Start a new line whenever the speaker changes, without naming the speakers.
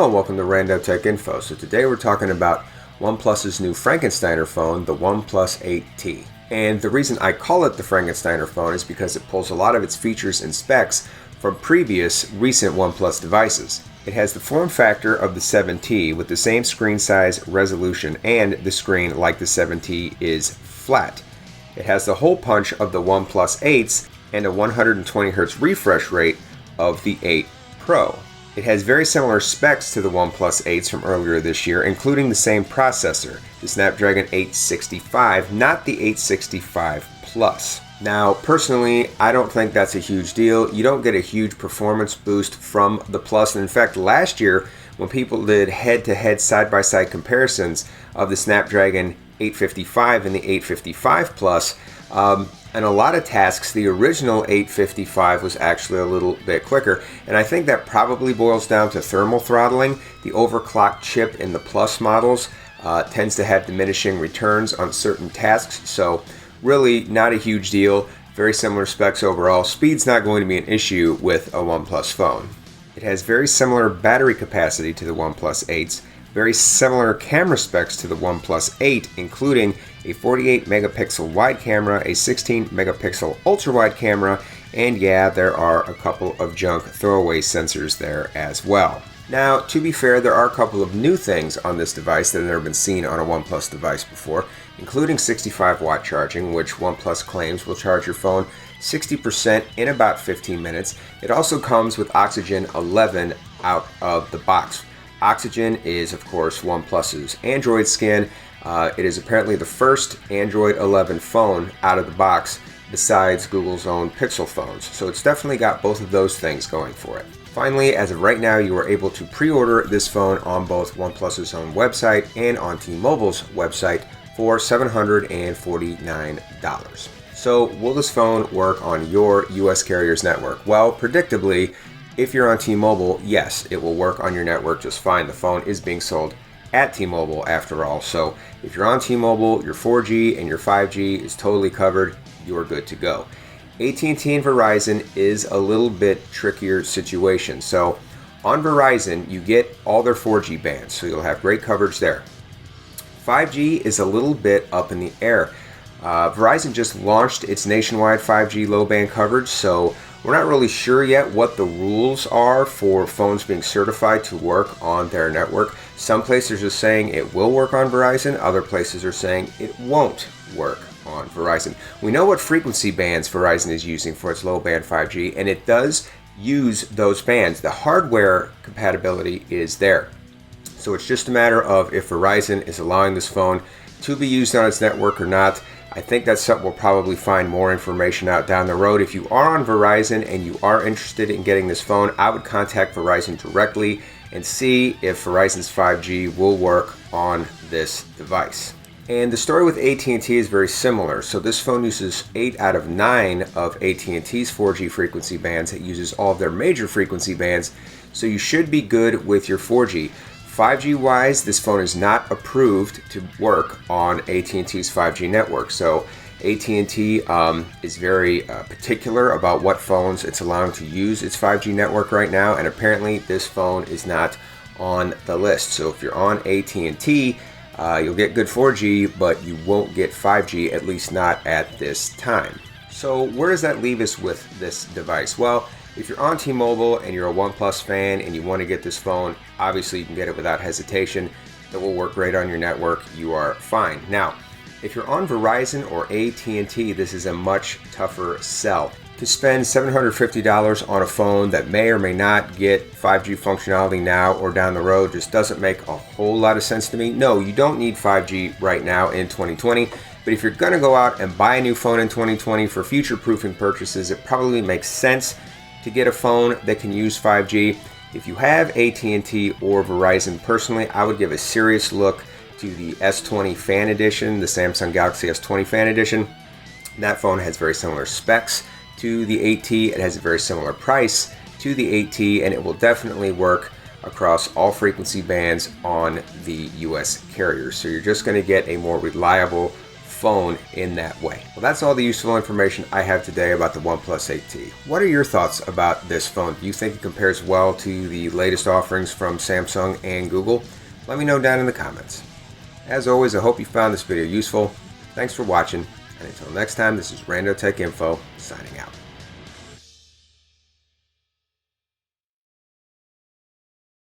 and welcome to Rando Tech Info. So today we're talking about OnePlus's new Frankensteiner phone, the OnePlus 8T. And the reason I call it the Frankensteiner phone is because it pulls a lot of its features and specs from previous recent OnePlus devices. It has the form factor of the 7T with the same screen size, resolution, and the screen, like the 7T, is flat. It has the hole punch of the OnePlus 8s and a 120Hz refresh rate of the 8 Pro. It has very similar specs to the OnePlus 8s from earlier this year, including the same processor, the Snapdragon 865, not the 865 Plus. Now, personally, I don't think that's a huge deal. You don't get a huge performance boost from the Plus. And in fact, last year, when people did head-to-head side-by-side comparisons of the Snapdragon 855 and the 855 Plus, and a lot of tasks, the original 855 was actually a little bit quicker. And I think that probably boils down to thermal throttling. The overclocked chip in the Plus models tends to have diminishing returns on certain tasks. So really not a huge deal. Very similar specs overall. Speed's not going to be an issue with a OnePlus phone. It has very similar battery capacity to the OnePlus 8s. Very similar camera specs to the OnePlus 8, including a 48 megapixel wide camera, a 16 megapixel ultra wide camera, and yeah, there are a couple of junk throwaway sensors there as well. Now, to be fair, there are a couple of new things on this device that have never been seen on a OnePlus device before, including 65 watt charging, which OnePlus claims will charge your phone 60% in about 15 minutes. It also comes with Oxygen 11 out of the box. Oxygen is, of course, OnePlus's Android skin. It is apparently the first Android 11 phone out of the box besides Google's own Pixel phones. So it's definitely got both of those things going for it. Finally, as of right now, you are able to pre-order this phone on both OnePlus's own website and on T-Mobile's website for $749. So will this phone work on your US carrier's network? Well, predictably, if you're on T-Mobile, yes, it will work on your network just fine. The phone is being sold at T-Mobile after all. So if you're on T-Mobile, your 4G and your 5G is totally covered. You're good to go. AT&T and Verizon is a little bit trickier situation. So on Verizon, you get all their 4G bands, so you'll have great coverage there. 5G is a little bit up in the air. Verizon just launched its nationwide 5G low band coverage, so we're not really sure yet what the rules are for phones being certified to work on their network. Some places are saying it will work on Verizon, other places are saying it won't work on Verizon. We know what frequency bands Verizon is using for its low band 5G, and it does use those bands. The hardware compatibility is there. So it's just a matter of if Verizon is allowing this phone to be used on its network or not. I think that's something we'll probably find more information out down the road. If you are on Verizon and you are interested in getting this phone, I would contact Verizon directly and see if Verizon's 5G will work on this device. And the story with AT&T is very similar. So this phone uses 8 out of 9 of AT&T's 4G frequency bands. It uses all of their major frequency bands, so you should be good with your 4G. 5G wise, this phone is not approved to work on AT&T's 5G network. So AT&T is very particular about what phones it's allowing to use its 5G network right now, and apparently this phone is not on the list. So if you're on AT&T, you'll get good 4G, but you won't get 5G, at least not at this time. So where does that leave us with this device? Well, if you're on T-Mobile and you're a OnePlus fan and you want to get this phone, obviously you can get it without hesitation. It will work great on your network. You are fine. Now, if you're on Verizon or AT&T, this is a much tougher sell. To spend $750 on a phone that may or may not get 5G functionality now or down the road just doesn't make a whole lot of sense to me. No, you don't need 5G right now in 2020. But if you're going to go out and buy a new phone in 2020 for future-proofing purchases, it probably makes sense to get a phone that can use 5G. If you have AT&T or Verizon, personally, I would give a serious look to the S20 Fan Edition, the Samsung Galaxy S20 Fan Edition. That phone has very similar specs to the 8T. It has a very similar price to the 8T, and it will definitely work across all frequency bands on the US carriers. So you're just going to get a more reliable phone in that way. Well, that's all the useful information I have today about the OnePlus 8T. What are your thoughts about this phone? Do you think it compares well to the latest offerings from Samsung and Google? Let me know down in the comments. As always, I hope you found this video useful. Thanks for watching, and until next time, this is Rando Tech Info signing out.